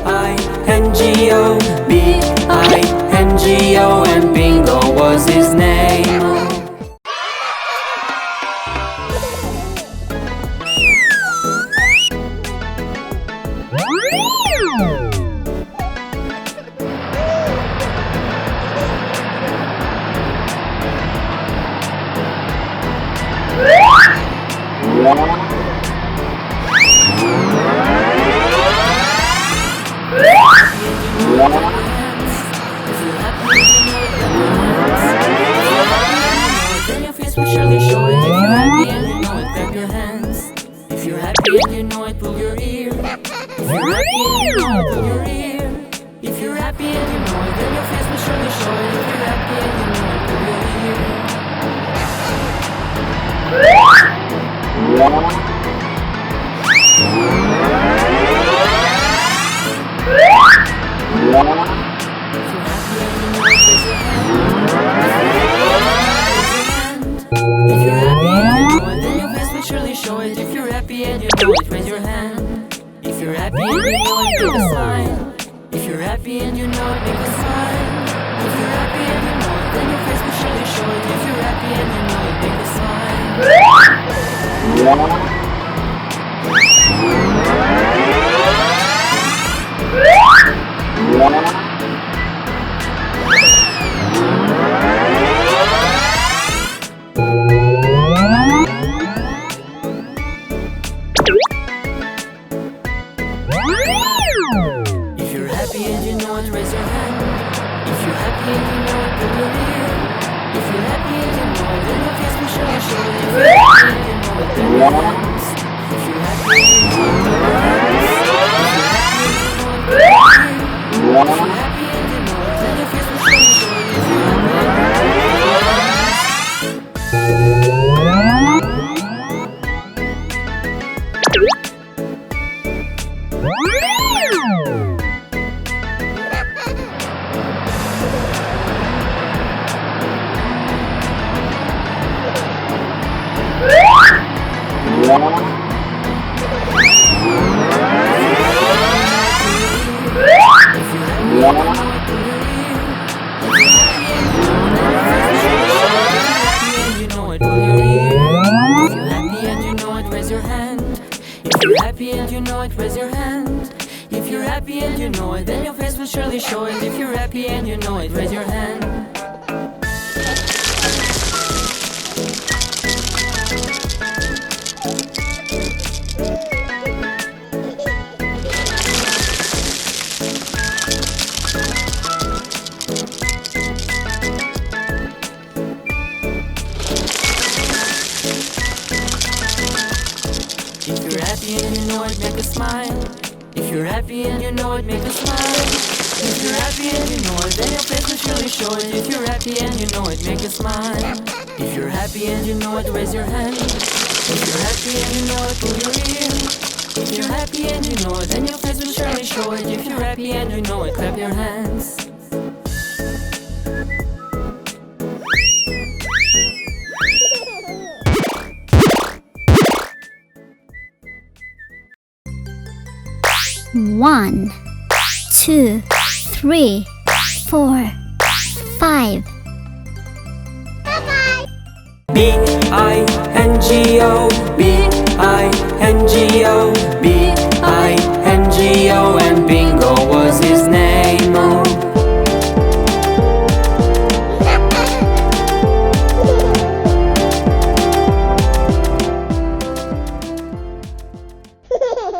B-I-N-G-O, B-I-N-G-O, and Bingo was his name. Surely show it. If you're happy and you know it, clap your hands. If you're happy and you know it, pull your ear. If you're happy and you know it, pull your ear. If you're happy and you know it, then your face will surely show it. If you're happy and you know it, pull your ear. If you're happy and you know it, then your face will surely show it. If you're happy and you know it, raise your hand. If you're happy and you know it, make a smile. If you're happy and you know it, make a smile. If you're happy and you know it, then your face will surely show it. If you're happy and you know it, make a smile. If you're happy and you know it, raise your hand. If you're happy and you know it, pull your ear. If you're happy and you know it, then your face will surely show it. If you're happy and you know it, clap your hands. If you're happy and you know it, clap your hands. If you're happy and you know it, clap your hands. If you're happy and you know it, then your face will surely show it. If you're happy and you know it, clap your happy and you know it, raise your hand. If you're happy and you know it, then your face will surely show it. If you're happy and you know it, raise your hand. If you're happy and you know it, make a smile. If you're happy and you know it, make a smile. If you're happy and you know it, then your face will surely show it. If you're happy and you know it, make a smile. If you're happy and you know it, raise your hand. If you're happy and you know it, pull your ear. If you're happy and you know it, then your face will surely show it. If you're happy and you know it, clap your hands. One, 2, 3, 4, 5. B-I-N-G-O, B-I-N-G-O, B-I-N-G-O,